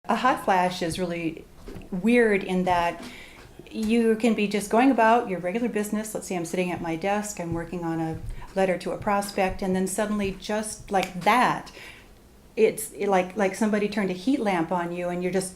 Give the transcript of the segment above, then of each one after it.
A hot flash is really weird in that you can be just going about your regular business. Let's say I'm sitting at my desk, I'm working on a letter to a prospect, and then suddenly, just like that, it's like somebody turned a heat lamp on you, and you're just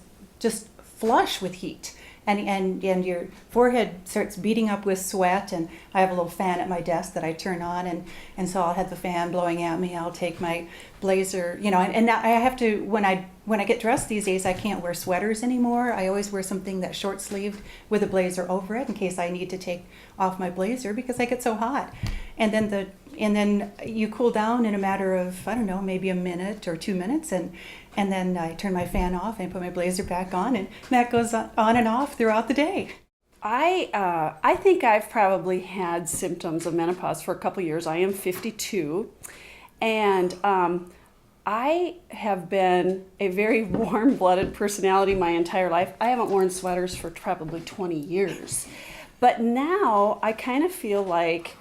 flush with heat. And your forehead starts beating up with sweat, and I have a little fan at my desk that I turn on, and so I'll have the fan blowing at me. I'll take my blazer, and now I have to, when I get dressed these days, I can't wear sweaters anymore. I always wear something that's short sleeved with a blazer over it in case I need to take off my blazer because I get so hot. And then you cool down in a matter of, I don't know, maybe a minute or 2 minutes, and then I turn my fan off and put my blazer back on, and that goes on and off throughout the day. I think I've probably had symptoms of menopause for a couple years. I am 52, and I have been a very warm-blooded personality my entire life. I haven't worn sweaters for probably 20 years. But now I kind of feel like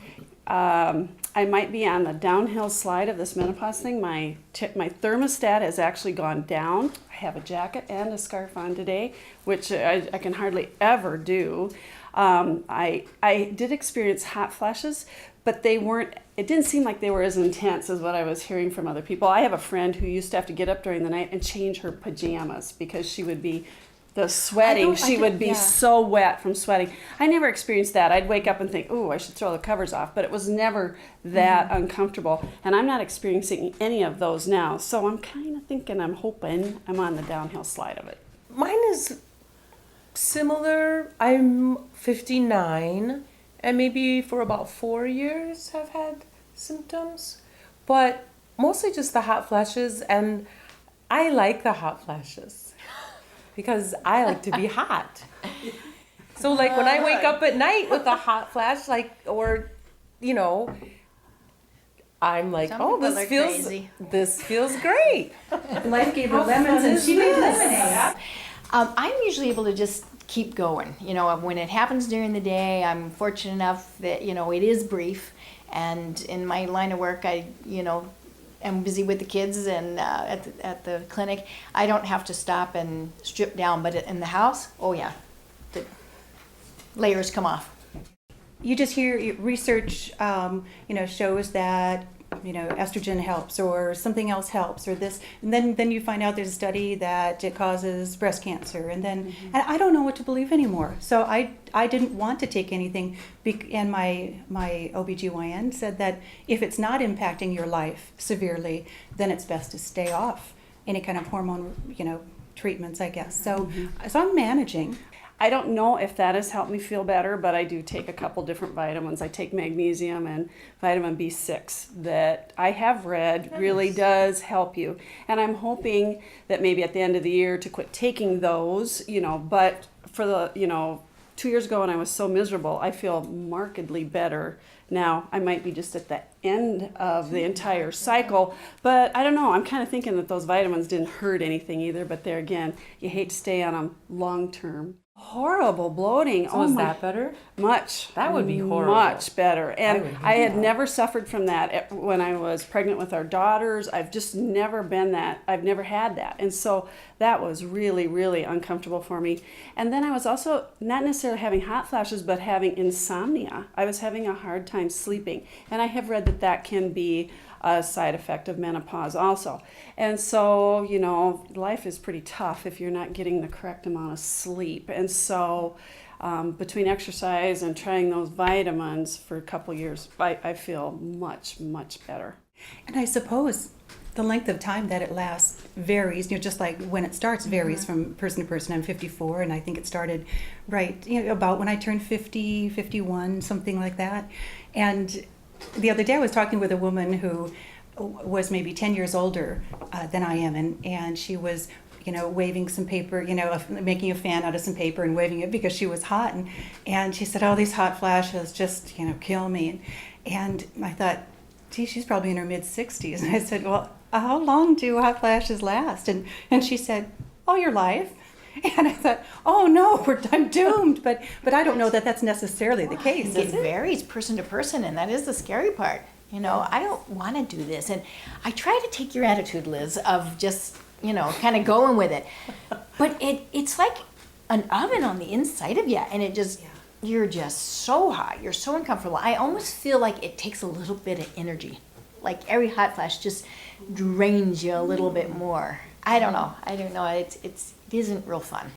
I might be on the downhill slide of this menopause thing. My thermostat has actually gone down. I have a jacket and a scarf on today, which I can hardly ever do. I did experience hot flashes, but it didn't seem like they were as intense as what I was hearing from other people. I have a friend who used to have to get up during the night and change her pajamas because she would be so wet from sweating. I never experienced that. I'd wake up and think, oh, I should throw the covers off, but it was never that uncomfortable. And I'm not experiencing any of those now. So I'm kind of thinking, I'm hoping I'm on the downhill slide of it. Mine is similar. I'm 59, and maybe for about 4 years have had symptoms, but mostly just the hot flashes, and I like the hot flashes because I like to be hot. So like when I wake up at night with a hot flash, I'm like, this feels great. Life gave her lemons and she made lemonade. I'm usually able to just keep going. When it happens during the day, I'm fortunate enough that, it is brief. And in my line of work, I am busy with the kids and at the clinic. I don't have to stop and strip down. But in the house, oh yeah, the layers come off. You just hear research, shows that, estrogen helps or something else helps or this, and then you find out there's a study that it causes breast cancer, and then and I don't know what to believe anymore. So I didn't want to take anything, and my OBGYN said that if it's not impacting your life severely, then it's best to stay off any kind of hormone, treatments, I guess. So I'm managing. I don't know if that has helped me feel better, but I do take a couple different vitamins. I take magnesium and vitamin B6 that I have read really does help you. And I'm hoping that maybe at the end of the year to quit taking those, but for the, 2 years ago when I was so miserable, I feel markedly better now. I might be just at the end of the entire cycle, but I don't know. I'm kind of thinking that those vitamins didn't hurt anything either, but there again, you hate to stay on them long term. Horrible bloating. So is that better? Much. That would be horrible. Much better. And I had never suffered from that when I was pregnant with our daughters. I've just never been that. I've never had that. And so that was really, really uncomfortable for me. And then I was also not necessarily having hot flashes, but having insomnia. I was having a hard time sleeping. And I have read that can be a side effect of menopause also. And so, life is pretty tough if you're not getting the correct amount of sleep. And so between exercise and trying those vitamins for a couple years, I feel much, much better. And I suppose the length of time that it lasts varies, just like when it starts varies from person to person. I'm 54, and I think it started about when I turned 50, 51, something like that. And the other day I was talking with a woman who was maybe 10 years older than I am, and she was, waving some paper, making a fan out of some paper and waving it because she was hot. And she said, oh, these hot flashes just, kill me. And I thought, gee, she's probably in her mid-60s. And I said, well, how long do hot flashes last? And she said, all your life. And I thought, oh no, I'm doomed. But I don't know that that's necessarily the case. It varies person to person, and that is the scary part. I don't want to do this. And I try to take your attitude, Liz, of just you know, kind of going with it. But it's like an oven on the inside of you, and it just, you're just so hot. You're so uncomfortable. I almost feel like it takes a little bit of energy. Like every hot flash just drains you a little bit more. I don't know. It isn't real fun.